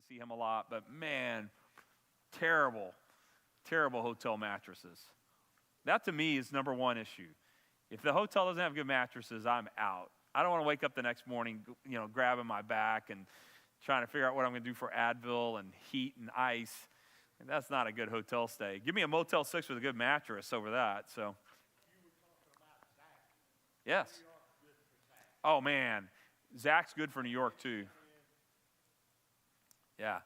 see him a lot, but man, terrible hotel mattresses. That to me is number one issue. If the hotel doesn't have good mattresses, I'm out. I don't want to wake up the next morning, grabbing my back and trying to figure out what I'm going to do for Advil and heat and ice. And that's not a good hotel stay. Give me a Motel 6 with a good mattress over that. So. You were talking about Zach. Yes. New York's good for Zach. Oh, man. Zach's good for New York, too. Yeah.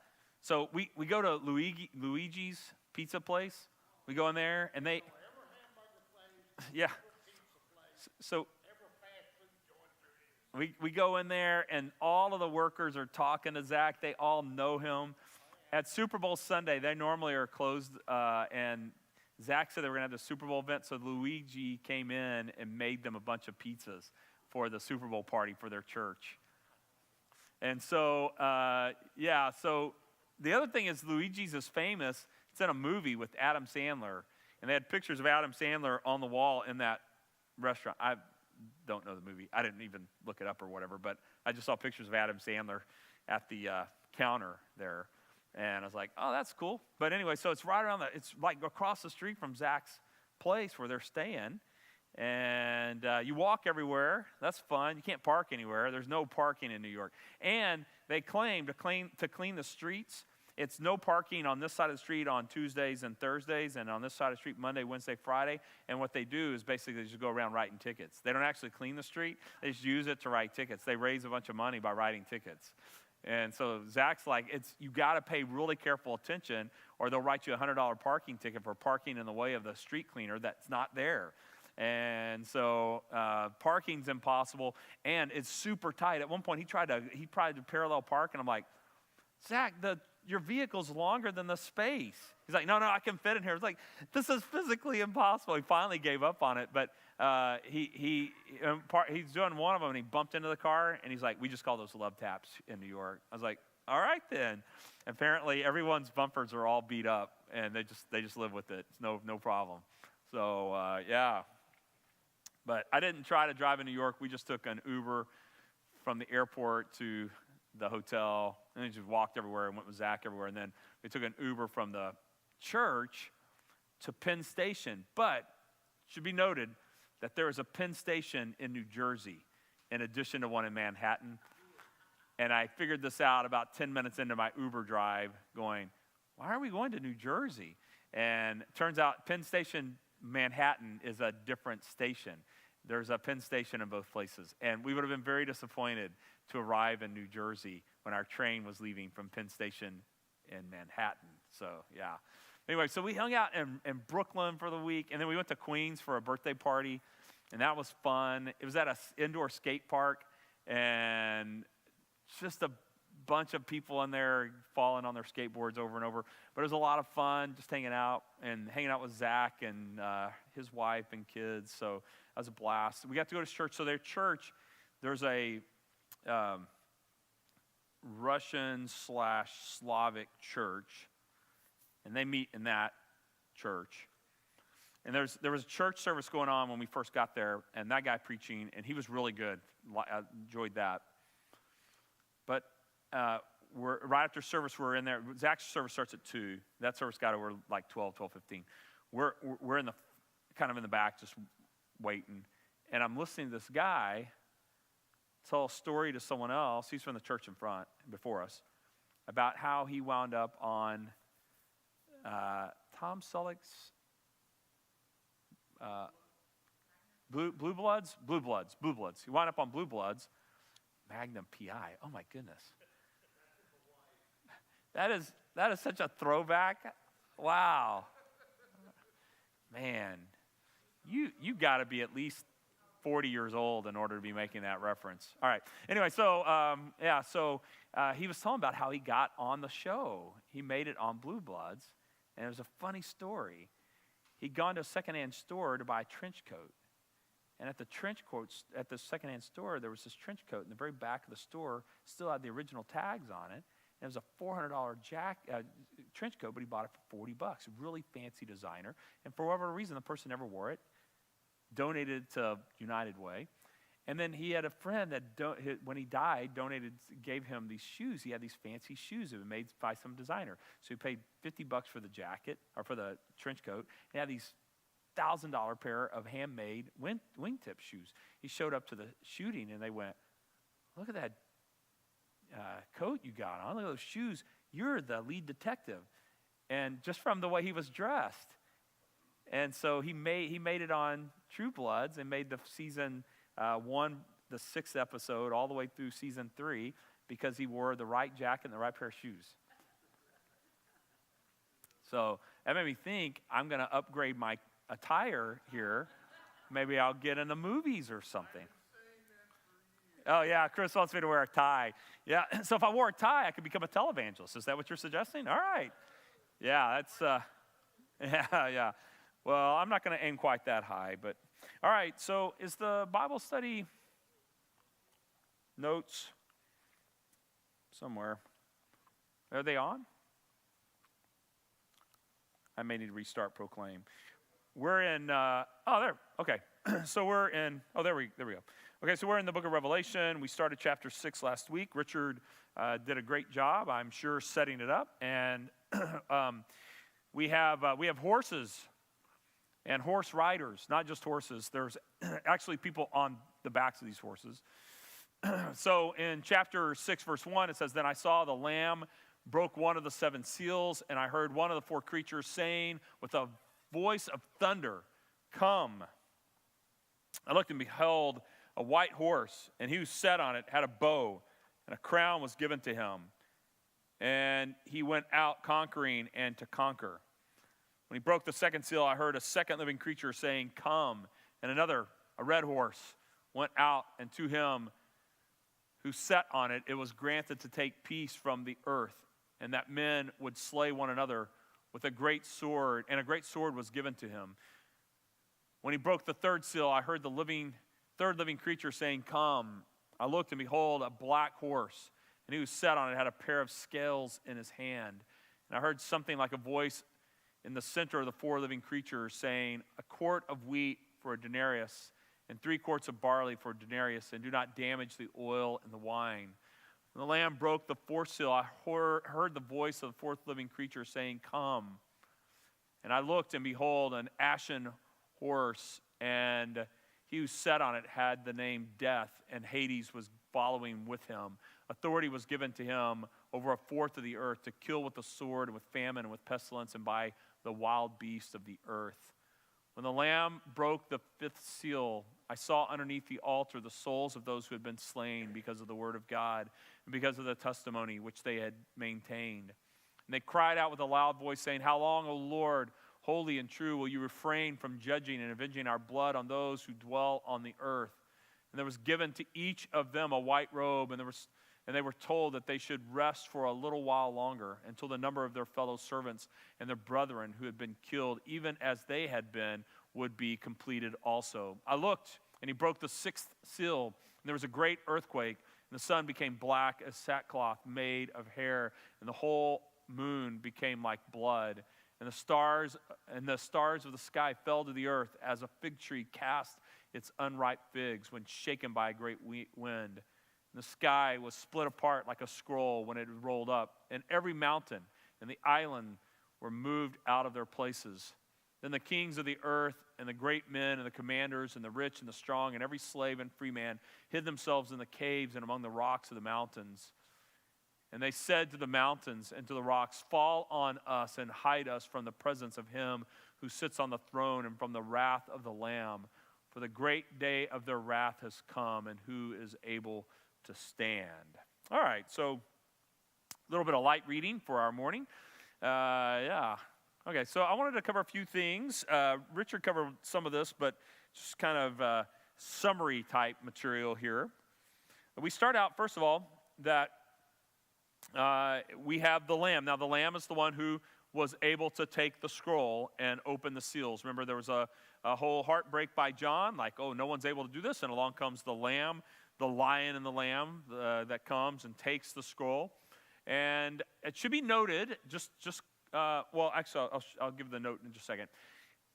So we go to Luigi's Pizza Place. We go in there, and they... Yeah. So we go in there, and all of the workers are talking to Zach. They all know him. At Super Bowl Sunday, they normally are closed, and Zach said they were going to have the Super Bowl event, so Luigi came in and made them a bunch of pizzas for the Super Bowl party for their church. And so, so the other thing is Luigi's is famous. It's in a movie with Adam Sandler, and they had pictures of Adam Sandler on the wall in that restaurant. I don't know the movie. I didn't even look it up or whatever, but I just saw pictures of Adam Sandler at the counter there. And I was like, oh, that's cool. But anyway, so it's right around it's like across the street from Zach's place where they're staying. And you walk everywhere. That's fun. You can't park anywhere. There's no parking in New York. And they claim to clean the streets. It's no parking on this side of the street on Tuesdays and Thursdays, and on this side of the street Monday, Wednesday, Friday. And what they do is basically they just go around writing tickets. They don't actually clean the street. They just use it to write tickets. They raise a bunch of money by writing tickets. And so Zach's like, you got to pay really careful attention, or they'll write you a $100 parking ticket for parking in the way of the street cleaner that's not there. And so parking's impossible, and it's super tight. At one point, he tried to parallel park, and I'm like, Zach, your vehicle's longer than the space. He's like, no, I can fit in here. It's like, this is physically impossible. He finally gave up on it, but he's doing one of them, and he bumped into the car, and he's like, we just call those love taps in New York. I was like, all right then. Apparently, everyone's bumpers are all beat up, and they just live with it. It's no problem. So yeah. But I didn't try to drive in New York. We just took an Uber from the airport to the hotel, and then just walked everywhere and went with Zach everywhere. And then we took an Uber from the church to Penn Station. But it should be noted that there is a Penn Station in New Jersey in addition to one in Manhattan. And I figured this out about 10 minutes into my Uber drive going, why are we going to New Jersey? And it turns out Penn Station, Manhattan is a different station. There's a Penn Station in both places. And we would have been very disappointed to arrive in New Jersey when our train was leaving from Penn Station in Manhattan. So, yeah. Anyway, so we hung out in Brooklyn for the week, and then we went to Queens for a birthday party, and that was fun. It was at an indoor skate park, and just a bunch of people in there falling on their skateboards over and over. But it was a lot of fun just hanging out with Zach and his wife and kids. So that was a blast. We got to go to church. So their church, there's a Russian/Slavic church, and they meet in that church. And there was a church service going on when we first got there, and that guy preaching, and he was really good. I enjoyed that. But right after service, we're in there. Zach's service starts at 2. That service got over like 12:15. We're in the kind of in the back, just waiting. And I'm listening to this guy tell a story to someone else. He's from the church in front, before us, about how he wound up on Tom Selleck's Blue Bloods. He wound up on Blue Bloods. Magnum PI. Oh my goodness. That is such a throwback. Wow. Man, you got to be at least 40 years old in order to be making that reference. All right. Anyway, so he was telling about how he got on the show. He made it on Blue Bloods, and it was a funny story. He'd gone to a secondhand store to buy a trench coat. And at the secondhand store, there was this trench coat in the very back of the store, still had the original tags on it. And it was a $400 trench coat, but he bought it for $40. Really fancy designer. And for whatever reason, the person never wore it, donated it to United Way. And then he had a friend that, when he died, gave him these shoes. He had these fancy shoes that were made by some designer. So he paid $50 for the jacket, or for the trench coat. He had these $1,000 pair of handmade wingtip shoes. He showed up to the shooting, and they went, look at that coat you got on. Look at those shoes. You're the lead detective. And just from the way he was dressed. And so he made it on True Bloods and made the season 1, the 6th episode, all the way through season 3, because he wore the right jacket and the right pair of shoes. So that made me think, I'm going to upgrade my attire here. Maybe I'll get in the movies or something. Oh, yeah, Chris wants me to wear a tie. Yeah, so if I wore a tie, I could become a televangelist. Is that what you're suggesting? All right. Yeah, that's, yeah. Well, I'm not going to aim quite that high, but all right. So is the Bible study notes somewhere? Are they on? I may need to restart Proclaim. We're in, there, okay. So we're in, there we go. Okay, so we're in the book of Revelation. We started chapter 6 last week. Richard did a great job, I'm sure, setting it up. And we have horses and horse riders, not just horses. There's actually people on the backs of these horses. So in chapter 6, verse 1, it says, Then I saw the Lamb broke one of the 7 seals, and I heard one of the 4 creatures saying with a voice of thunder, Come. I looked and beheld a white horse, and he who sat on it had a bow, and a crown was given to him. And he went out conquering and to conquer. When he broke the 2nd seal, I heard a 2nd living creature saying, Come. And another, a red horse, went out, and to him who sat on it, it was granted to take peace from the earth, and that men would slay one another with a great sword, and a great sword was given to him. When he broke the 3rd seal, I heard the 3rd living creature saying, Come. I looked, and behold, a black horse, and he who sat on it had a pair of scales in his hand. And I heard something like a voice in the center of the 4 living creatures saying, A quart of wheat for a denarius, and 3 quarts of barley for a denarius, and do not damage the oil and the wine. When the Lamb broke the 4th seal, I heard the voice of the 4th living creature saying, Come. And I looked, and behold, an ashen horse, and he who sat on it had the name Death, and Hades was following with him. Authority was given to him over a 4th of the earth to kill with the sword, and with famine, and with pestilence, and by the wild beasts of the earth. When the Lamb broke the 5th seal, I saw underneath the altar the souls of those who had been slain because of the word of God and because of the testimony which they had maintained. And they cried out with a loud voice, saying, How long, O Lord, holy and true, will you refrain from judging and avenging our blood on those who dwell on the earth? And there was given to each of them a white robe, and they were told that they should rest for a little while longer until the number of their fellow servants and their brethren who had been killed, even as they had been, would be completed also. I looked, and he broke the 6th seal, and there was a great earthquake, and the sun became black as sackcloth made of hair, and the whole moon became like blood, and the stars of the sky fell to the earth as a fig tree casts its unripe figs when shaken by a great wind. The sky was split apart like a scroll when it rolled up, and every mountain and the island were moved out of their places. Then the kings of the earth and the great men and the commanders and the rich and the strong and every slave and free man hid themselves in the caves and among the rocks of the mountains. And they said to the mountains and to the rocks, Fall on us and hide us from the presence of him who sits on the throne and from the wrath of the Lamb. For the great day of their wrath has come, and who is able to stand? All right, so a little bit of light reading for our morning. Okay, so I wanted to cover a few things. Richard covered some of this, but just kind of summary type material here. We start out, first of all, that we have the Lamb. Now, the Lamb is the one who was able to take the scroll and open the seals. Remember, there was a whole heartbreak by John, like, oh, no one's able to do this, and along comes the Lamb, the lion and the lamb that comes and takes the scroll. And it should be noted, actually, I'll give the note in just a second.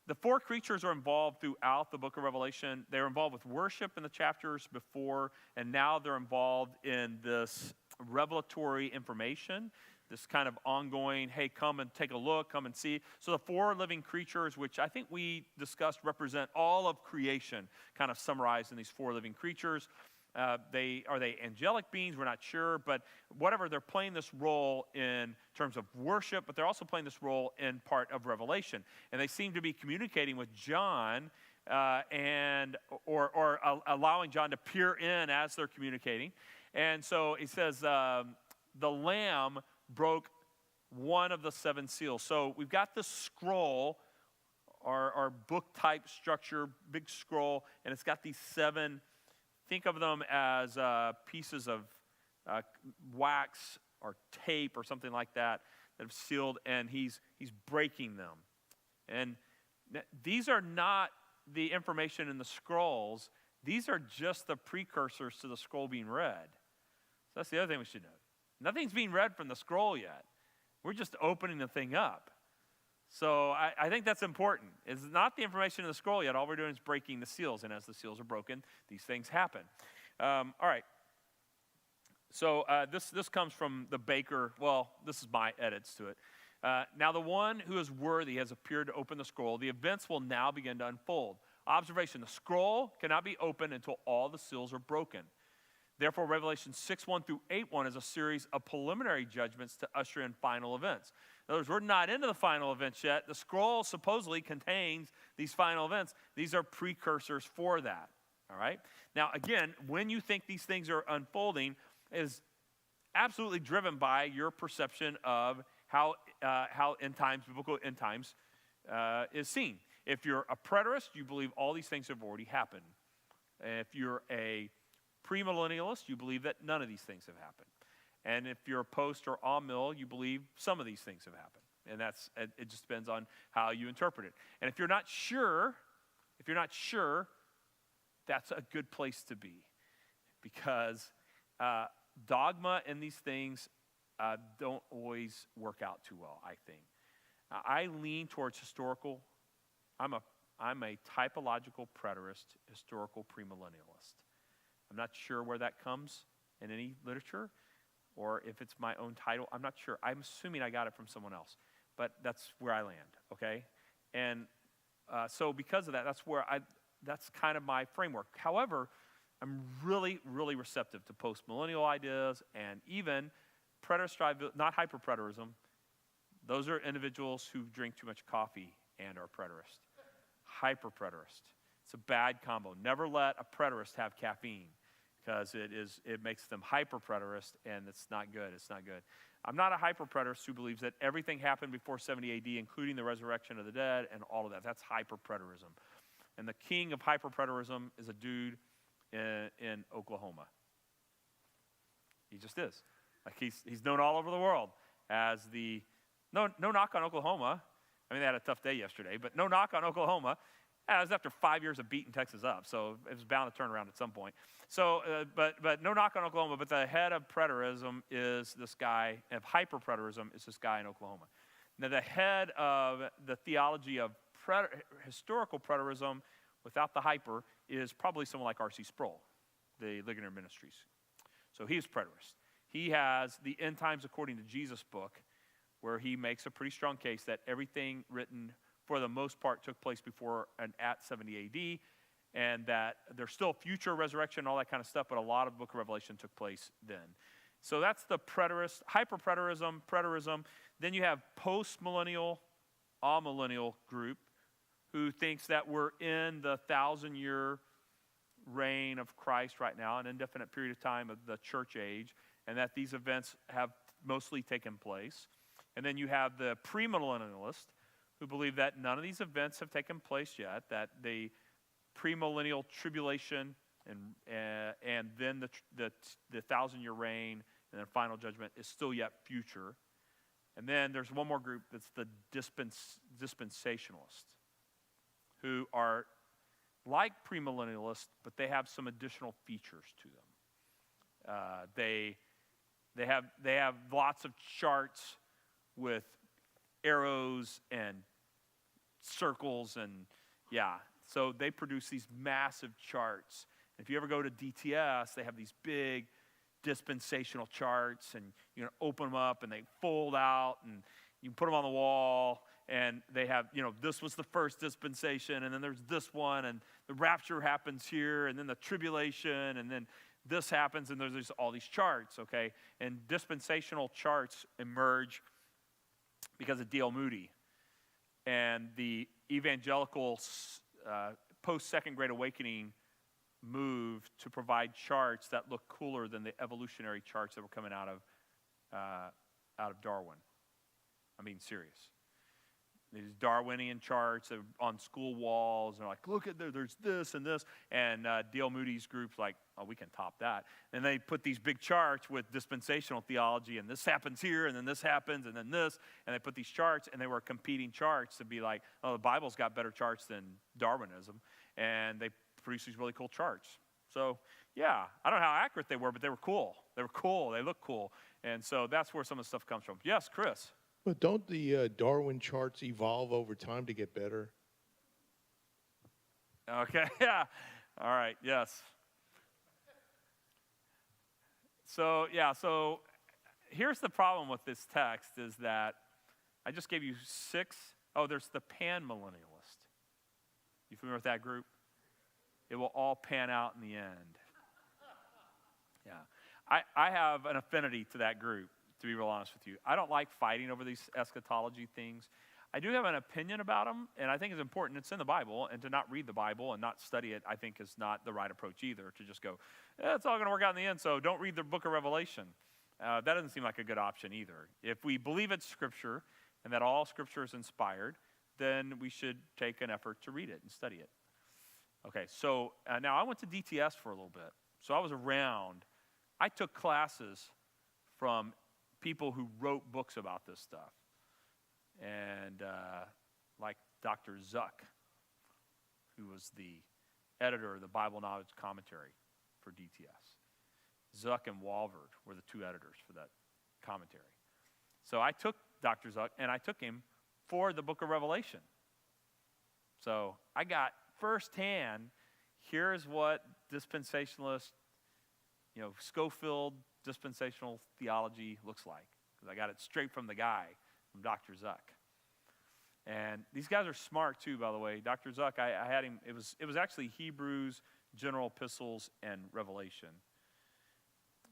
The four creatures are involved throughout the book of Revelation. They're involved with worship in the chapters before, and now they're involved in this revelatory information, this kind of ongoing, hey, come and take a look, come and see. So the four living creatures, which I think we discussed represent all of creation, kind of summarized in these four living creatures. Are they angelic beings? We're not sure, but whatever, they're playing this role in terms of worship, but they're also playing this role in part of Revelation. And they seem to be communicating with John or allowing John to peer in as they're communicating. And so he says, the Lamb broke one of the seven seals. So we've got this scroll, our book-type structure, big scroll, and it's got these seven. Think of them as pieces of wax or tape or something like that have sealed, and he's breaking them. And these are not the information in the scrolls. These are just the precursors to the scroll being read. So that's the other thing we should know. Nothing's being read from the scroll yet. We're just opening the thing up. So I think that's important. It's not the information in the scroll yet. All we're doing is breaking the seals. And as the seals are broken, these things happen. All right. So this comes from the baker. Well, this is my edits to it. Now the one who is worthy has appeared to open the scroll. The events will now begin to unfold. Observation, the scroll cannot be opened until all the seals are broken. Therefore, Revelation 6:1 through 8:1 is a series of preliminary judgments to usher in final events. In other words, we're not into the final events yet. The scroll supposedly contains these final events. These are precursors for that, all right? Now, again, when you think these things are unfolding is absolutely driven by your perception of how end times, biblical end times, is seen. If you're a preterist, you believe all these things have already happened. If you're a premillennialist, you believe that none of these things have happened. And if you're a post or amill, you believe some of these things have happened. And it just depends on how you interpret it. And if you're not sure, that's a good place to be. Because dogma and these things don't always work out too well, I think. I lean towards historical. I'm a typological preterist, historical premillennialist. I'm not sure where that comes in any literature or if it's my own title. I'm not sure. I'm assuming I got it from someone else, but that's where I land, okay? And so because of that, that's kind of my framework. However, I'm really, really receptive to post-millennial ideas and even preterist, not hyper-preterism. Those are individuals who drink too much coffee and are preterist. Hyper-preterist. It's a bad combo. Never let a preterist have caffeine because it makes them hyper-preterist, and it's not good. It's not good. I'm not a hyper-preterist who believes that everything happened before 70 AD, including the resurrection of the dead and all of that. That's hyper-preterism. And the king of hyper-preterism is a dude in Oklahoma. He just is. Like he's known all over the world as the no knock on Oklahoma. I mean, they had a tough day yesterday, but no knock on Oklahoma. It was after 5 years of beating Texas up, so it was bound to turn around at some point. So, but no knock on Oklahoma, but the head of preterism is this guy, of hyper-preterism is this guy in Oklahoma. Now, the head of the theology of historical preterism without the hyper is probably someone like R.C. Sproul, the Ligonier Ministries. So he's preterist. He has the End Times According to Jesus book, where he makes a pretty strong case that everything written for the most part took place before and at 70 AD, and that there's still future resurrection and all that kind of stuff, but a lot of the book of Revelation took place then. So that's the preterist, preterism. Then you have post-millennial, amillennial group who thinks that we're in the 1,000-year reign of Christ right now, an indefinite period of time of the church age, and that these events have mostly taken place. And then you have the premillennialist, who believe that none of these events have taken place yet, that the premillennial tribulation and then the 1,000-year reign and then final judgment is still yet future. And then there's one more group that's the dispensationalists, who are like premillennialists, but they have some additional features to them. They have lots of charts with arrows and circles and, yeah. So they produce these massive charts. If you ever go to DTS, they have these big dispensational charts, and you know, open them up and they fold out, and you can put them on the wall, and they have, you know, this was the first dispensation, and then there's this one, and the rapture happens here, and then the tribulation, and then this happens, and there's all these charts, okay? And dispensational charts emerge because of D.L. Moody and the evangelical post-Second Great Awakening move to provide charts that look cooler than the evolutionary charts that were coming out of Darwin. I'm being serious. These Darwinian charts are on school walls, and they're like, look at there's this and this, and D.L. Moody's group's like, oh, we can top that. And they put these big charts with dispensational theology, and this happens here, and then this happens, and then this, and they put these charts, and they were competing charts to be like, oh, the Bible's got better charts than Darwinism, and they produced these really cool charts. So, yeah, I don't know how accurate they were, but they were cool. They were cool. They look cool. And so that's where some of the stuff comes from. Yes, Chris? But don't the Darwin charts evolve over time to get better? Okay, yeah. All right, yes. So here's the problem with this text is that I just gave you 6. Oh, there's the pan-millennialist. You familiar with that group? It will all pan out in the end. Yeah. I have an affinity to that group, to be real honest with you. I don't like fighting over these eschatology things. I do have an opinion about them, and I think it's important. It's in the Bible, and to not read the Bible and not study it, I think is not the right approach either, to just go, it's all going to work out in the end, so don't read the book of Revelation. That doesn't seem like a good option either. If we believe it's Scripture and that all Scripture is inspired, then we should take an effort to read it and study it. Okay, so now I went to DTS for a little bit. So I was around. I took classes from people who wrote books about this stuff. And like Dr. Zuck, who was the editor of the Bible Knowledge Commentary for DTS. Zuck and Walvard were the 2 editors for that commentary. So I took Dr. Zuck, and I took him for the book of Revelation. So I got firsthand, here's what dispensationalist, Schofield dispensational theology looks like. Because I got it straight from the guy, from Dr. Zuck. And these guys are smart too, by the way. Dr. Zuck, I had him, it was actually Hebrews, general epistles, and Revelation.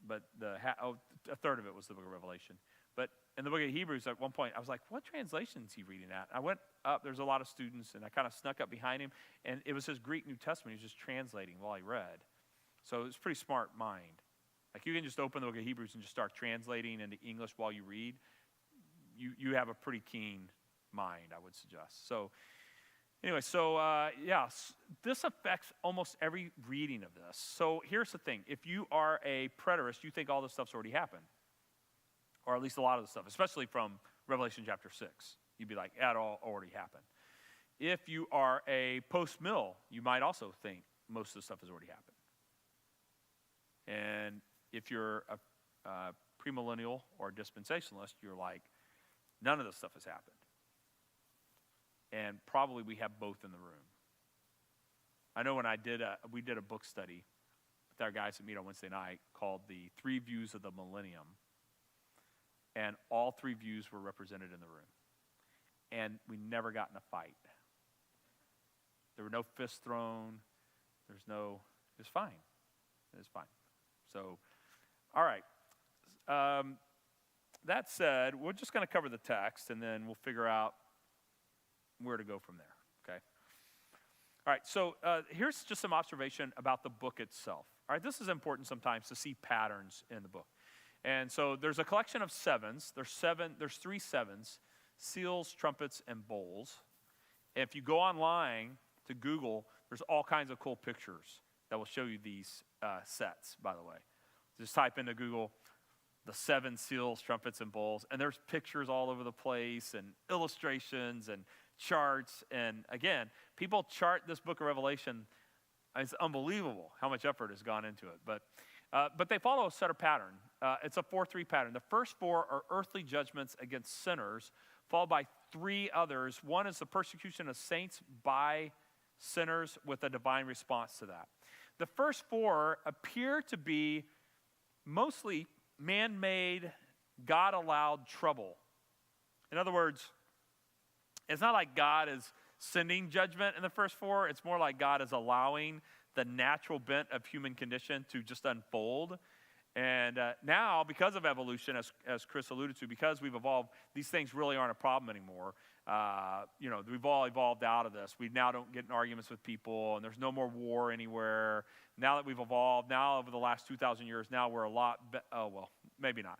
But a third of it was the book of Revelation. But in the book of Hebrews, at one point, I was like, what translation is he reading at? I went up, there's a lot of students, and I kind of snuck up behind him, and it was his Greek New Testament. He was just translating while he read. So it was a pretty smart mind. Like, you can just open the book of Hebrews and just start translating into English while you read. You have a pretty keen mind, I would suggest. So anyway, this affects almost every reading of this. So here's the thing. If you are a preterist, you think all this stuff's already happened. Or at least a lot of the stuff, especially from Revelation chapter 6. You'd be like, that all already happened. If you are a post-mill, you might also think most of the stuff has already happened. And if you're a premillennial or a dispensationalist, you're like, none of this stuff has happened. And probably we have both in the room. I know when we did a book study with our guys that meet on Wednesday night called The 3 Views of the Millennium. And all 3 views were represented in the room. And we never got in a fight. There were no fists thrown. It was fine. It was fine. So, all right. That said, we're just going to cover the text, and then we'll figure out where to go from there, okay? All right, so here's just some observation about the book itself. All right, this is important sometimes to see patterns in the book. And so there's a collection of 7s. There's 3 7s, seals, trumpets, and bowls. And if you go online to Google, there's all kinds of cool pictures that will show you these sets, by the way. Just type into Google the 7 seals, trumpets, and bowls, and there's pictures all over the place and illustrations and charts. And again, people chart this book of Revelation. It's unbelievable how much effort has gone into it. But they follow a set of pattern. It's a 4-3 pattern. The first 4 are earthly judgments against sinners, followed by three others. One is the persecution of saints by sinners with a divine response to that. The first four appear to be mostly man-made, God-allowed trouble. In other words, it's not like God is sending judgment in the first four. It's more like God is allowing the natural bent of human condition to just unfold. And now, because of evolution, as Chris alluded to, because we've evolved, these things really aren't a problem anymore. We've all evolved out of this. We now don't get in arguments with people, and there's no more war anywhere. Now that we've evolved, now over the last 2,000 years, now we're a lot, maybe not.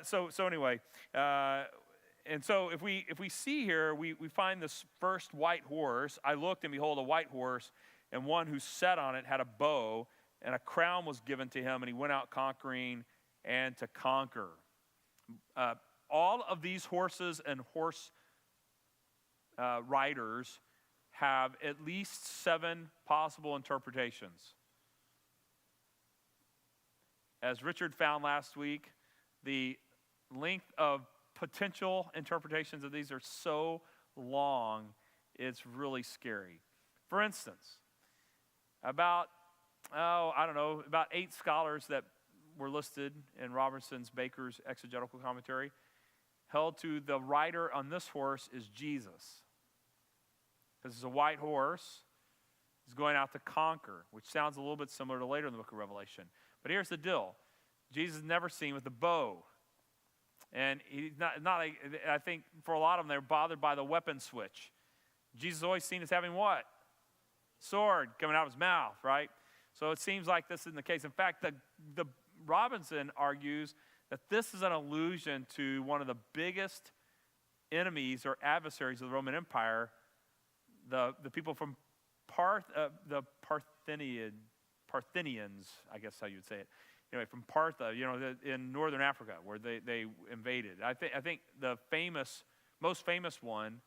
So anyway, and so if we see here, we find this first white horse. I looked, and behold, a white horse, and one who sat on it had a bow, and a crown was given to him, and he went out conquering and to conquer. All of these horses and horse riders have at least 7 possible interpretations. As Richard found last week, the length of potential interpretations of these are so long, it's really scary. For instance, about 8 scholars that were listed in Robertson's Baker's exegetical commentary held to the rider on this horse is Jesus. Because it's a white horse. He's going out to conquer, which sounds a little bit similar to later in the book of Revelation. But here's the deal. Jesus is never seen with a bow. And he's not like, I think for a lot of them, they're bothered by the weapon switch. Jesus is always seen as having what? Sword coming out of his mouth, right? So it seems like this isn't the case. In fact, the Robinson argues that this is an allusion to one of the biggest enemies or adversaries of the Roman Empire, the people from the Parthians, I guess how you would say it. Anyway, from Partha, in northern Africa, where they invaded. I think the most famous one,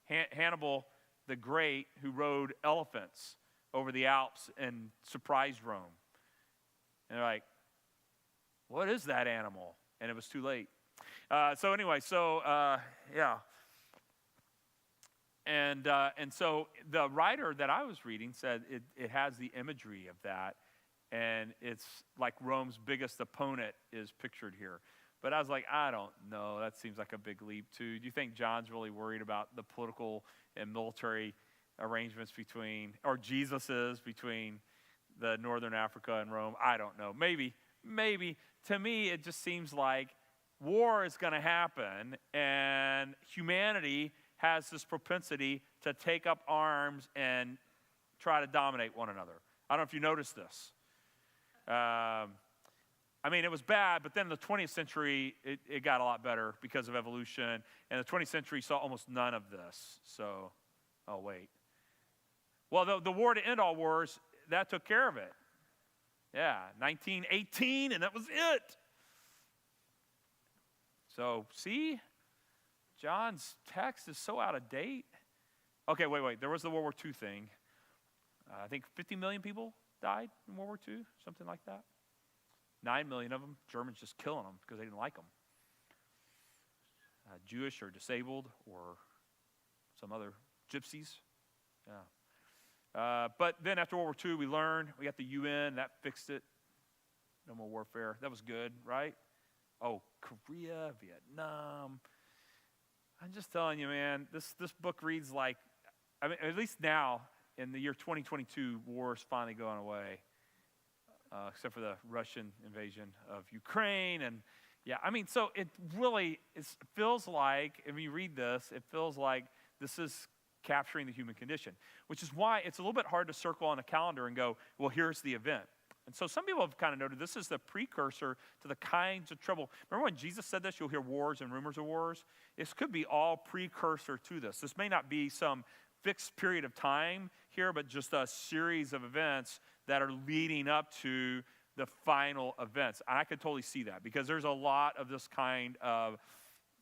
Hannibal the Great, who rode elephants over the Alps and surprised Rome. And they're like, what is that animal? And it was too late. Yeah. And so the writer that I was reading said it has the imagery of that, and it's like Rome's biggest opponent is pictured here. But I was like, I don't know. That seems like a big leap, too. Do you think John's really worried about the political and military arrangements or Jesus is between the northern Africa and Rome? I don't know. Maybe. To me, it just seems like war is going to happen, and humanity has this propensity to take up arms and try to dominate one another. I don't know if you noticed this. It was bad, but then in the 20th century, it got a lot better because of evolution. And the 20th century saw almost none of this. So, oh, wait. Well, the war to end all wars, that took care of it. Yeah, 1918, and that was it. So, see? John's text is so out of date. Okay, wait. There was the World War II thing. I think 50 million people died in World War II, something like that. 9 million of them, Germans just killing them because they didn't like them. Jewish or disabled or some other gypsies. Yeah. But then after World War II, we learned, we got the UN, that fixed it. No more warfare. That was good, right? Oh, Korea, Vietnam. I'm just telling you, man, this book reads like, at least now, in the year 2022, war's finally going away. Except for the Russian invasion of Ukraine. And so it really feels like, if you read this, it feels like this is capturing the human condition, which is why it's a little bit hard to circle on a calendar and go, well, here's the event. And so some people have kind of noted this is the precursor to the kinds of trouble. Remember when Jesus said this, you'll hear wars and rumors of wars? This could be all precursor to this. This may not be some fixed period of time here, but just a series of events that are leading up to the final events. I could totally see that because there's a lot of this kind of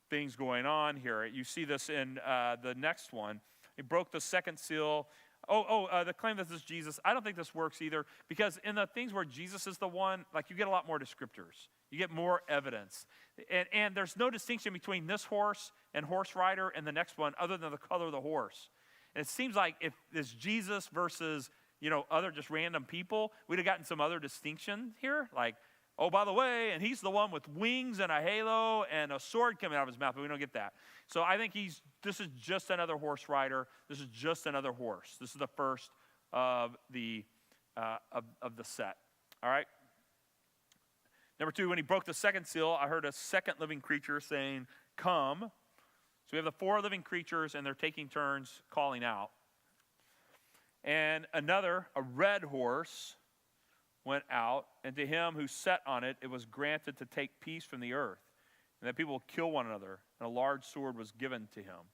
things going on here. You see this in the next one. He broke the second seal. The claim that this is Jesus, I don't think this works either because in the things where Jesus is the one, like you get a lot more descriptors. You get more evidence. And there's no distinction between this horse and horse rider and the next one other than the color of the horse. And it seems like if it's Jesus versus, other just random people, we'd have gotten some other distinction here. Like, oh, by the way, and he's the one with wings and a halo and a sword coming out of his mouth, but we don't get that. So I think this is just another horse rider. This is just another horse. This is the first of the set. All right? Number 2, when he broke the second seal, I heard a second living creature saying, "Come." So we have the 4 living creatures, and they're taking turns calling out. And another, a red horse, went out, and to him who sat on it, it was granted to take peace from the earth, and that people will kill one another, and a large sword was given to him.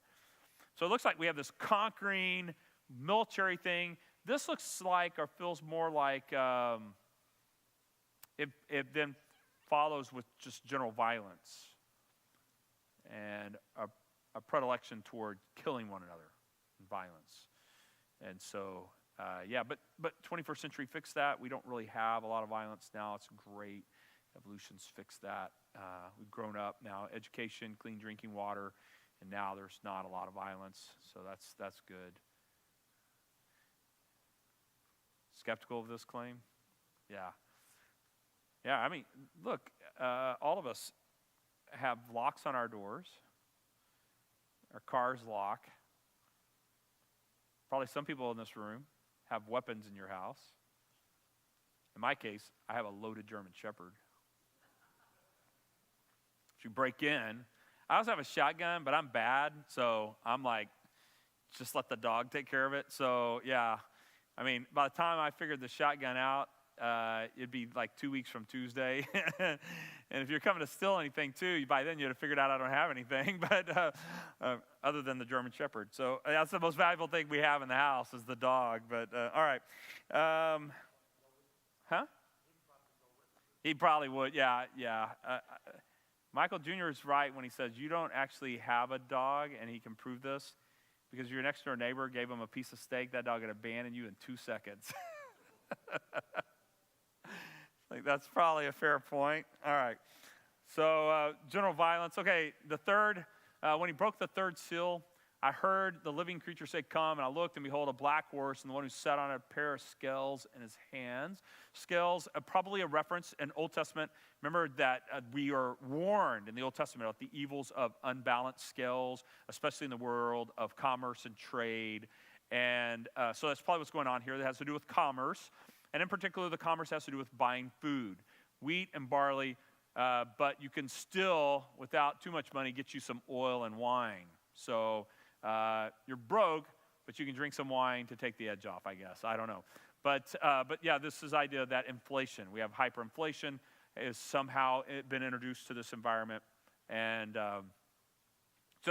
So it looks like we have this conquering military thing. This looks like, or feels more like, it then follows with just general violence and a predilection toward killing one another and violence. And so, but 21st century fixed that. We don't really have a lot of violence now. It's great. Evolution's fixed that. We've grown up now. Education, clean drinking water, and now there's not a lot of violence. So that's good. Skeptical of this claim? Yeah. Yeah, I mean, look, all of us have locks on our doors. Our cars lock. Probably some people in this room have weapons in your house. In my case, I have a loaded German Shepherd. If you break in, I also have a shotgun, but I'm bad, so I'm like, just let the dog take care of it. So, yeah, I mean, by the time I figured the shotgun out, it'd be like 2 weeks from Tuesday. And if you're coming to steal anything too, by then you'd have figured out I don't have anything, but other than the German Shepherd. So that's the most valuable thing we have in the house is the dog. But all right. He probably would, yeah. Michael Jr. is right when he says you don't actually have a dog, and he can prove this, because your next door neighbor gave him a piece of steak. That dog would abandon you in 2 seconds. Like, that's probably a fair point. All right. So general violence. Okay, the third, when he broke the third seal, I heard the living creature say, "Come," and I looked, and behold, a black horse, and the one who sat on it, a pair of scales in his hands. Scales, probably a reference in Old Testament. Remember that we are warned in the Old Testament about the evils of unbalanced scales, especially in the world of commerce and trade. And so that's probably what's going on here. That has to do with commerce. And in particular, the commerce has to do with buying food, wheat and barley, but you can still, without too much money, get you some oil and wine. So you're broke, but you can drink some wine to take the edge off, I guess. I don't know. But yeah, this is the idea that inflation. We have hyperinflation is somehow been introduced to this environment. And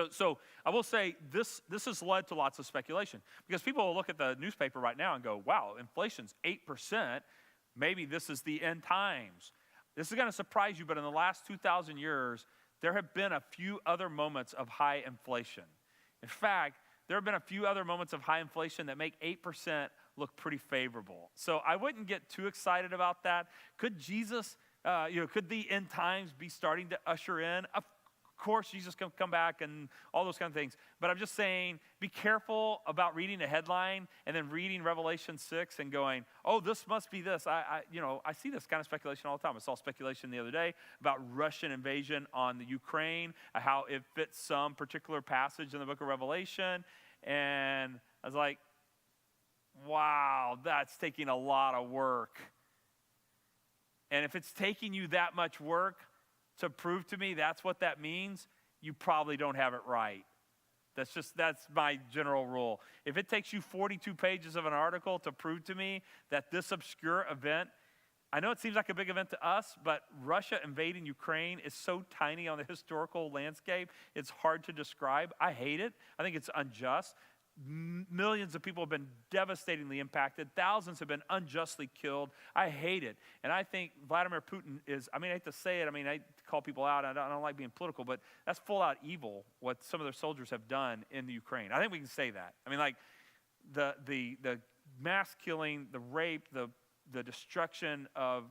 so I will say this has led to lots of speculation, because people will look at the newspaper right now and go, wow, inflation's 8%. Maybe this is the end times. This is going to surprise you, but in the last 2,000 years, there have been a few other moments of high inflation. In fact, there have been a few other moments of high inflation that make 8% look pretty favorable. So I wouldn't get too excited about that. Could Jesus, could the end times be starting to usher in? Of course, Jesus can come back and all those kind of things. But I'm just saying, be careful about reading a headline and then reading Revelation 6 and going, oh, this must be this. I see this kind of speculation all the time. I saw speculation the other day about Russian invasion on the Ukraine, how it fits some particular passage in the book of Revelation. And I was like, wow, that's taking a lot of work. And if it's taking you that much work to prove to me that's what that means, you probably don't have it right. That's my general rule. If it takes you 42 pages of an article to prove to me that this obscure event, I know it seems like a big event to us, but Russia invading Ukraine is so tiny on the historical landscape, it's hard to describe. I hate it. I think it's unjust. Millions of people have been devastatingly impacted. Thousands have been unjustly killed. I hate it. And I think Vladimir Putin is, I hate to say it, I call people out. I don't like being political, but that's full out evil what some of their soldiers have done in the Ukraine. I think we can say that. The mass killing, the rape, the destruction of,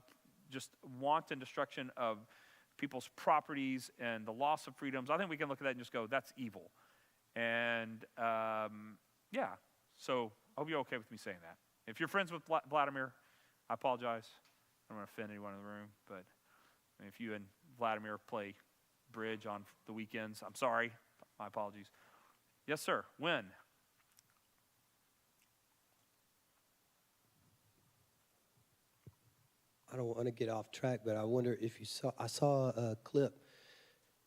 just wanton destruction of people's properties and the loss of freedoms, I think we can look at that and just go, that's evil. And yeah, so I hope you're okay with me saying that. If you're friends with Vladimir, I apologize. I don't want to offend anyone in the room, but if you and Vladimir play bridge on the weekends, I'm sorry. My apologies. Yes, sir. When? I don't want to get off track, but I wonder if you saw, I saw a clip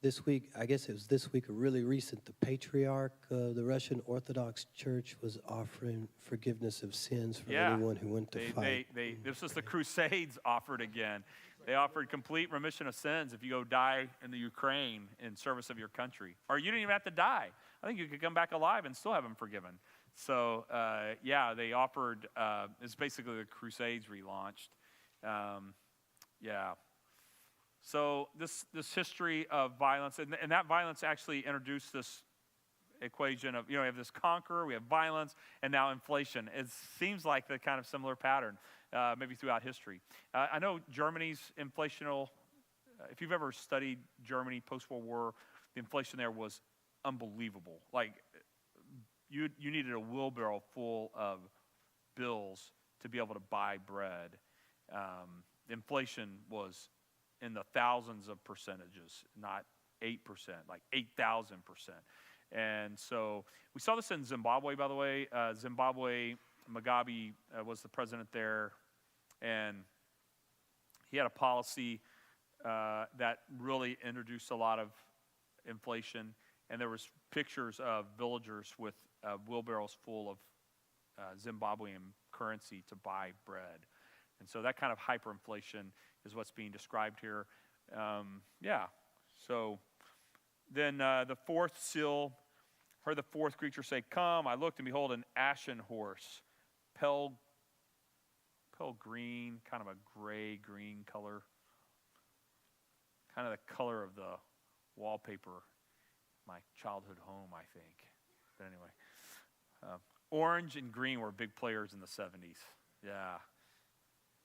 this week, I guess it was this week, really recent. The patriarch of the Russian Orthodox Church was offering forgiveness of sins for anyone who went to fight. This was the Crusades offered again. They offered complete remission of sins if you go die in the Ukraine in service of your country. Or you didn't even have to die. I think you could come back alive and still have them forgiven. So, yeah, they offered, it's basically the Crusades relaunched. Yeah. So this history of violence, and that violence actually introduced this equation of, you know, we have this conqueror, we have violence, and now inflation. It seems like the kind of similar pattern, maybe throughout history. I know Germany's inflational, if you've ever studied Germany post-World War, the inflation there was unbelievable. Like, you needed a wheelbarrow full of bills to be able to buy bread. Inflation was in the thousands of percentages, not 8%, like 8,000%. And so we saw this in Zimbabwe, by the way. Zimbabwe, Mugabe was the president there, and he had a policy that really introduced a lot of inflation. And there was pictures of villagers with wheelbarrows full of Zimbabwean currency to buy bread. And so that kind of hyperinflation is what's being described here. Yeah. So then the fourth seal, heard the fourth creature say, "Come." I looked, and behold, an ashen horse, pale green, kind of a gray-green color, kind of the color of the wallpaper, my childhood home, I think. But anyway, orange and green were big players in the 70s. Yeah.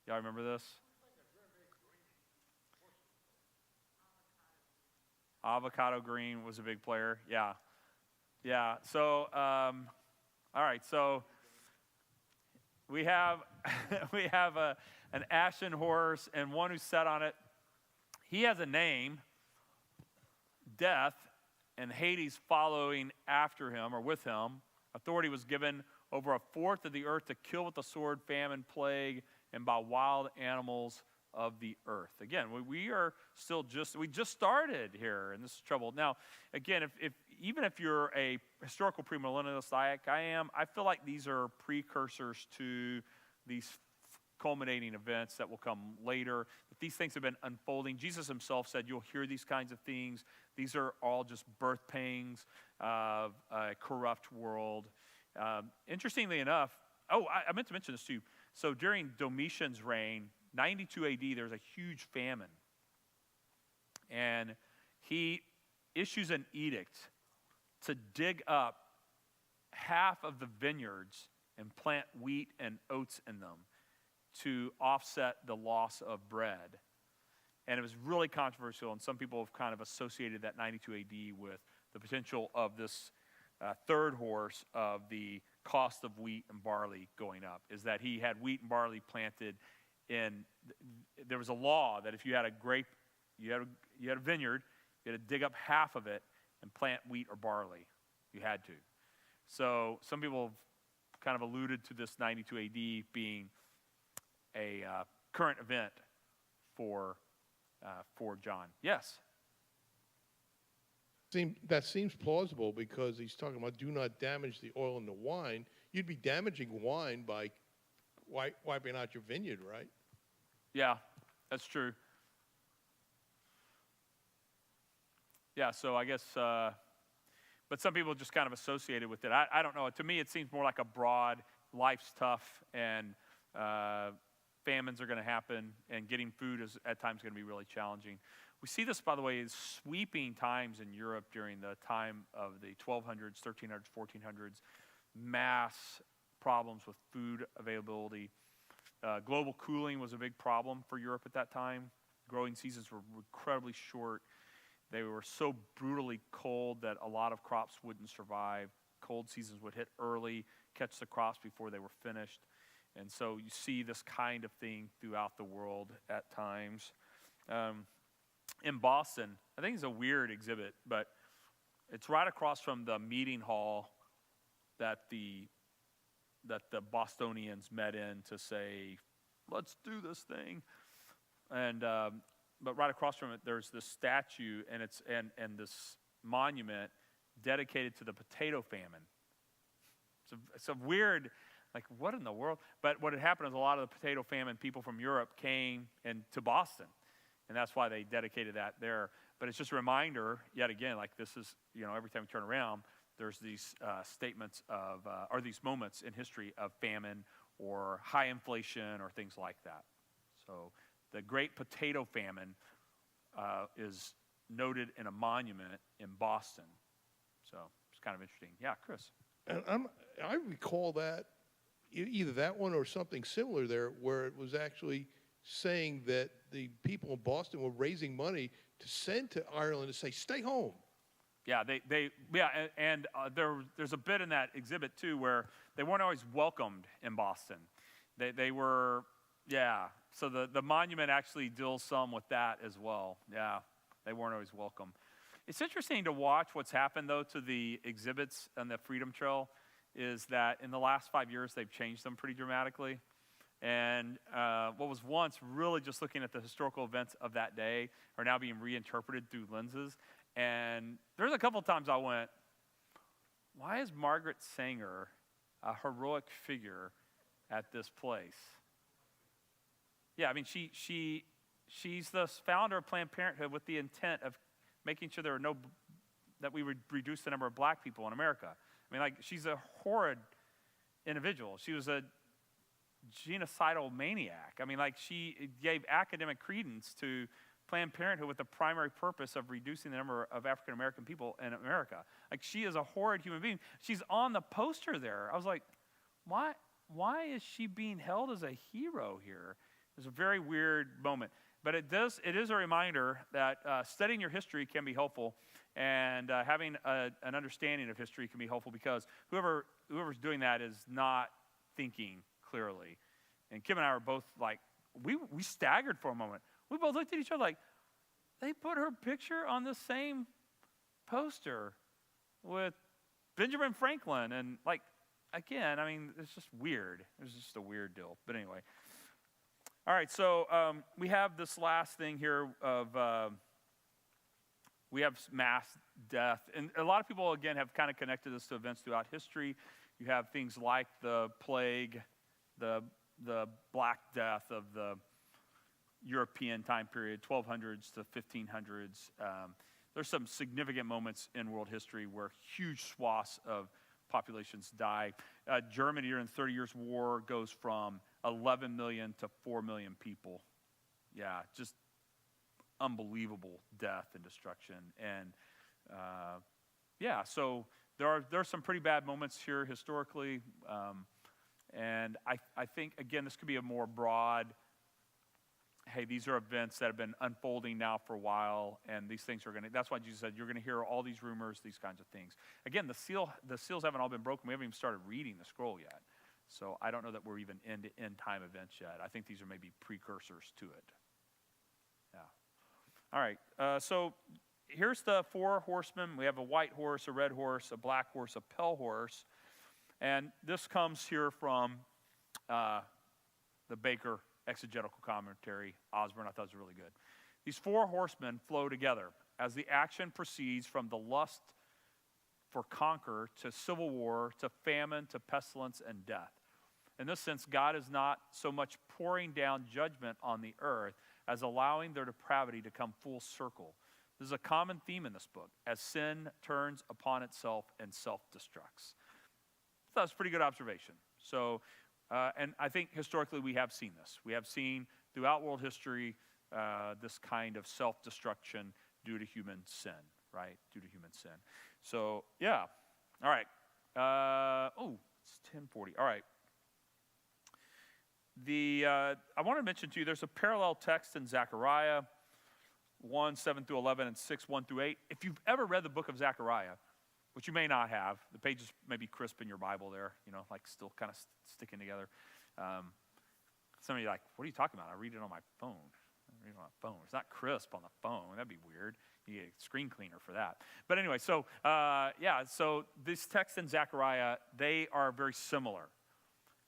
Y'all remember this? Avocado green was a big player. Yeah. Yeah. So, all right. So we have an ashen horse and one who sat on it. He has a name, Death, and Hades following after him or with him. Authority was given over a fourth of the earth to kill with the sword, famine, plague, and by wild animals of the earth. Again, we are still we just started here, and this is trouble. Now, again, even if you're a historical premillennialist like I am, I feel like these are precursors to these culminating events that will come later. But these things have been unfolding. Jesus himself said, you'll hear these kinds of things. These are all just birth pangs of a corrupt world. Interestingly enough, I meant to mention this too. So during Domitian's reign, 92 AD, there's a huge famine. And he issues an edict to dig up half of the vineyards and plant wheat and oats in them to offset the loss of bread. And it was really controversial, and some people have kind of associated that 92 AD with the potential of this third horse of the cost of wheat and barley going up, is that he had wheat and barley planted in, there was a law that if you had a you had a vineyard, you had to dig up half of it and plant wheat or barley. You had to. So some people have kind of alluded to this 92 AD being a current event for John. Yes? That seems plausible because he's talking about do not damage the oil and the wine. You'd be damaging wine by wiping out your vineyard, right? Yeah, that's true. Yeah, so I guess, but some people just kind of associated with it. I don't know. To me, it seems more like a broad, life's tough, and famines are going to happen, and getting food is at times going to be really challenging. We see this, by the way, in sweeping times in Europe during the time of the 1200s, 1300s, 1400s, mass problems with food availability. Global cooling was a big problem for Europe at that time. growing seasons were incredibly short. They were so brutally cold that a lot of crops wouldn't survive. Cold seasons would hit early, catch the crops before they were finished. And so you see this kind of thing throughout the world at times. In Boston, I think it's a weird exhibit, but it's right across from the meeting hall that the Bostonians met in to say, let's do this thing. And but right across from it, there's this statue and this monument dedicated to the potato famine. It's a weird, like, what in the world? But what had happened is a lot of the potato famine people from Europe came to Boston, and that's why they dedicated that there. But it's just a reminder, yet again, like this is, every time we turn around, there's these statements of, or these moments in history of famine or high inflation or things like that. So the Great Potato Famine is noted in a monument in Boston. So it's kind of interesting. Yeah, Chris. And I recall that, either that one or something similar there, where it was actually saying that the people in Boston were raising money to send to Ireland to say, stay home. Yeah, there's a bit in that exhibit too where they weren't always welcomed in Boston. They were, so the monument actually deals some with that as well. Yeah, they weren't always welcome. It's interesting to watch what's happened though to the exhibits on the Freedom Trail is that in the last 5 years they've changed them pretty dramatically. And what was once really just looking at the historical events of that day are now being reinterpreted through lenses. And there's a couple times I went, why is Margaret Sanger a heroic figure at this place? Yeah, I mean, she's the founder of Planned Parenthood with the intent of making sure that we would reduce the number of black people in America. I mean, like, she's a horrid individual. She was a genocidal maniac. I mean, like, she gave academic credence to Planned Parenthood with the primary purpose of reducing the number of African American people in America. Like, she is a horrid human being. She's on the poster there. I was like, why is she being held as a hero here? It's a very weird moment. But it is a reminder that studying your history can be helpful, and having an understanding of history can be helpful, because whoever's doing that is not thinking clearly. And Kim and I were both like, we staggered for a moment. We both looked at each other like, they put her picture on the same poster with Benjamin Franklin. And, like, again, I mean, it's just weird. It's just a weird deal. But anyway. All right, so we have this last thing here of we have mass death. And a lot of people, again, have kind of connected this to events throughout history. You have things like the plague, the Black Death of the European time period, 1200s to 1500s. There's some significant moments in world history where huge swaths of populations die. Germany during the 30 Years' War goes from 11 million to 4 million people. Yeah, just unbelievable death and destruction. And so there are some pretty bad moments here historically. And I think, again, this could be a more broad, hey, these are events that have been unfolding now for a while, and these things are that's why Jesus said, you're going to hear all these rumors, these kinds of things. Again, the seals haven't all been broken. We haven't even started reading the scroll yet. So I don't know that we're even into end time events yet. I think these are maybe precursors to it. Yeah. All right. So here's the 4 horsemen. We have a white horse, a red horse, a black horse, a pale horse. And this comes here from the Baker exegetical commentary, Osborne. I thought it was really good. These 4 horsemen flow together as the action proceeds from the lust for conquer to civil war to famine to pestilence and death. In this sense, God is not so much pouring down judgment on the earth as allowing their depravity to come full circle. This is a common theme in this book, as sin turns upon itself and self-destructs. I thought it was a pretty good observation. So, and I think historically we have seen this. We have seen throughout world history this kind of self-destruction due to human sin, right? Due to human sin. So, yeah. All right. It's 10:40. All right. I want to mention to you, there's a parallel text in Zechariah. 1, 7 through 11, and 6, 1 through 8. If you've ever read the book of Zechariah, which you may not have, the pages may be crisp in your Bible there, like still kind of sticking together. Some of you are like, what are you talking about? I read it on my phone. It's not crisp on the phone. That'd be weird. You get a screen cleaner for that. But anyway, so this text in Zechariah, they are very similar.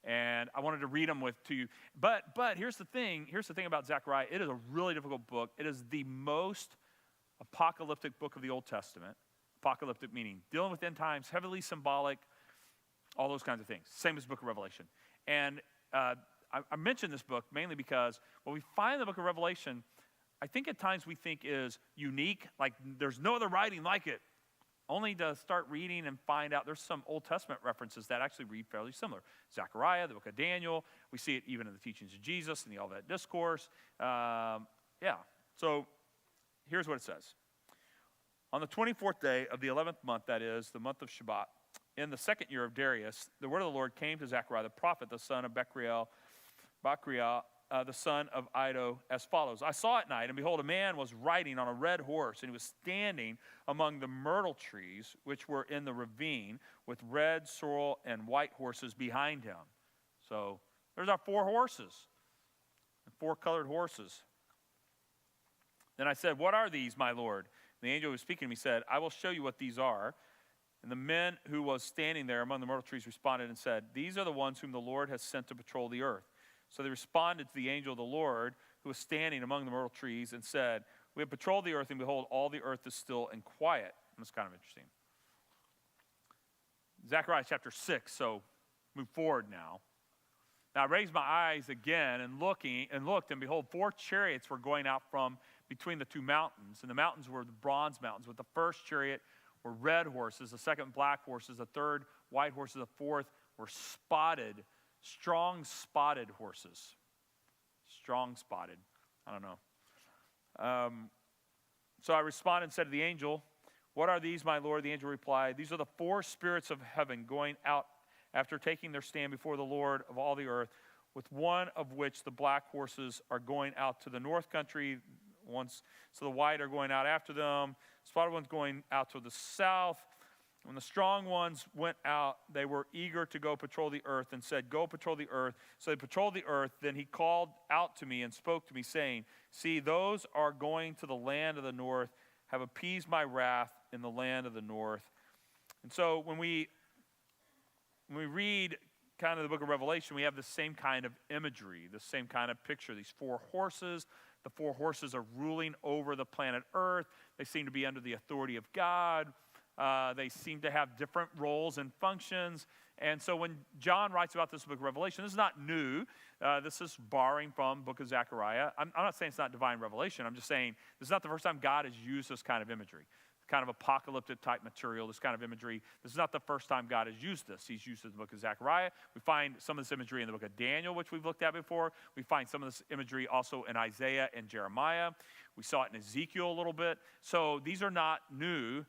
And I wanted to read them to you. But here's the thing. Here's the thing about Zechariah. It is a really difficult book. It is the most apocalyptic book of the Old Testament. Apocalyptic meaning dealing with end times, heavily symbolic, all those kinds of things. Same as the book of Revelation. And I mentioned this book mainly because what we find in the book of Revelation, I think at times we think is unique, like there's no other writing like it. Only to start reading and find out there's some Old Testament references that actually read fairly similar. Zechariah, the book of Daniel, we see it even in the teachings of Jesus and the Olivet Discourse. So here's what it says. On the 24th day of the 11th month, that is, the month of Shabbat, in the second year of Darius, the word of the Lord came to Zechariah the prophet, the son of Bachriah, the son of Iddo, as follows. I saw at night, and behold, a man was riding on a red horse, and he was standing among the myrtle trees, which were in the ravine, with red, sorrel, and white horses behind him. So there's our 4 horses, 4 colored horses. Then I said, what are these, my Lord? And the angel who was speaking to me said, I will show you what these are. And the men who was standing there among the myrtle trees responded and said, these are the ones whom the Lord has sent to patrol the earth. So they responded to the angel of the Lord who was standing among the myrtle trees and said, we have patrolled the earth, and behold, all the earth is still and quiet. And that's kind of interesting. Zechariah chapter 6, so move forward now. Now I raised my eyes again and looked, and behold, 4 chariots were going out from between the 2 mountains. And the mountains were the bronze mountains. With the first chariot were red horses, the second black horses, the third white horses, the fourth were strong spotted horses. Strong spotted. I don't know. So I responded and said to the angel, what are these, my Lord? The angel replied, these are the 4 spirits of heaven going out after taking their stand before the Lord of all the earth, with one of which the black horses are going out to the north country. So the white are going out after them. Spotted ones going out to the south. When the strong ones went out, they were eager to go patrol the earth and said, go patrol the earth. So they patrolled the earth. Then he called out to me and spoke to me, saying, see, those are going to the land of the north, have appeased my wrath in the land of the north. And so when we read kind of the book of Revelation, we have the same kind of imagery, the same kind of picture. These 4 horses. The 4 horses are ruling over the planet Earth. They seem to be under the authority of God. They seem to have different roles and functions. And so when John writes about this book of Revelation, this is not new. This is borrowing from the book of Zechariah. I'm not saying it's not divine revelation. I'm just saying this is not the first time God has used this kind of imagery, kind of apocalyptic type material, this kind of imagery. This is not the first time God has used this. He's used it in the book of Zechariah. We find some of this imagery in the book of Daniel, which we've looked at before. We find some of this imagery also in Isaiah and Jeremiah. We saw it in Ezekiel a little bit. So these are not new.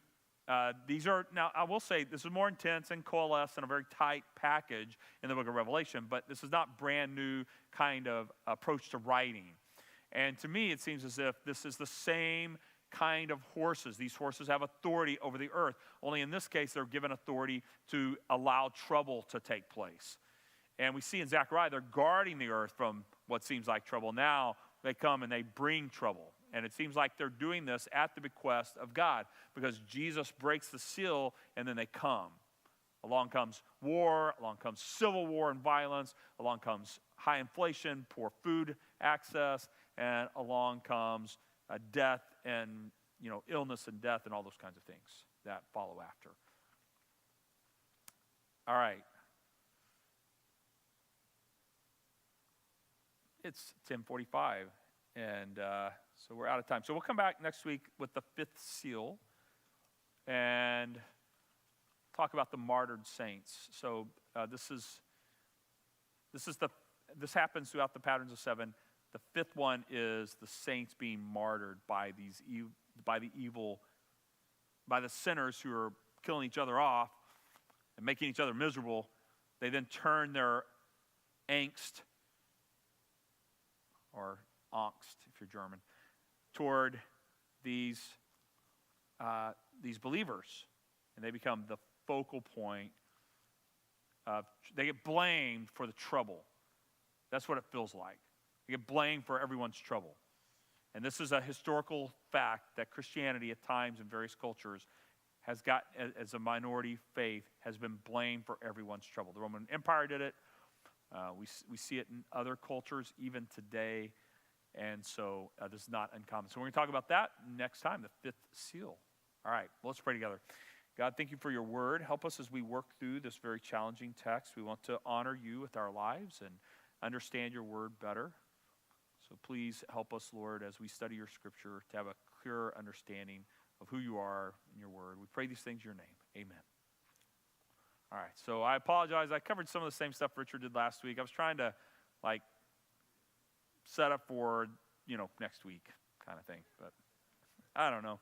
Now I will say this is more intense and coalesced in a very tight package in the book of Revelation, but this is not brand new kind of approach to writing. And to me, it seems as if this is the same kind of horses. These horses have authority over the earth. Only in this case, they're given authority to allow trouble to take place. And we see in Zechariah, they're guarding the earth from what seems like trouble. Now they come and they bring trouble. And it seems like they're doing this at the bequest of God because Jesus breaks the seal and then they come. Along comes war, along comes civil war and violence, along comes high inflation, poor food access, and along comes death and illness and death and all those kinds of things that follow after. All right. It's 10:45, and so we're out of time. So we'll come back next week with the 5th seal and talk about the martyred saints. So this happens throughout the patterns of 7. The 5th one is the saints being martyred by the sinners who are killing each other off and making each other miserable. They then turn their angst, or Angst if you're German, toward these believers, and they become the focal point of, they get blamed for the trouble. That's what it feels like. They get blamed for everyone's trouble. And this is a historical fact that Christianity at times in various cultures has got, as a minority faith, has been blamed for everyone's trouble. The Roman Empire did it. We see it in other cultures even today. And so this is not uncommon. So we're going to talk about that next time, the fifth seal. All right, well, let's pray together. God, thank you for your word. Help us as we work through this very challenging text. We want to honor you with our lives and understand your word better. So please help us, Lord, as we study your scripture, to have a clearer understanding of who you are in your word. We pray these things in your name. Amen. All right, so I apologize. I covered some of the same stuff Richard did last week. I was trying to, set up for, next week kind of thing. But I don't know.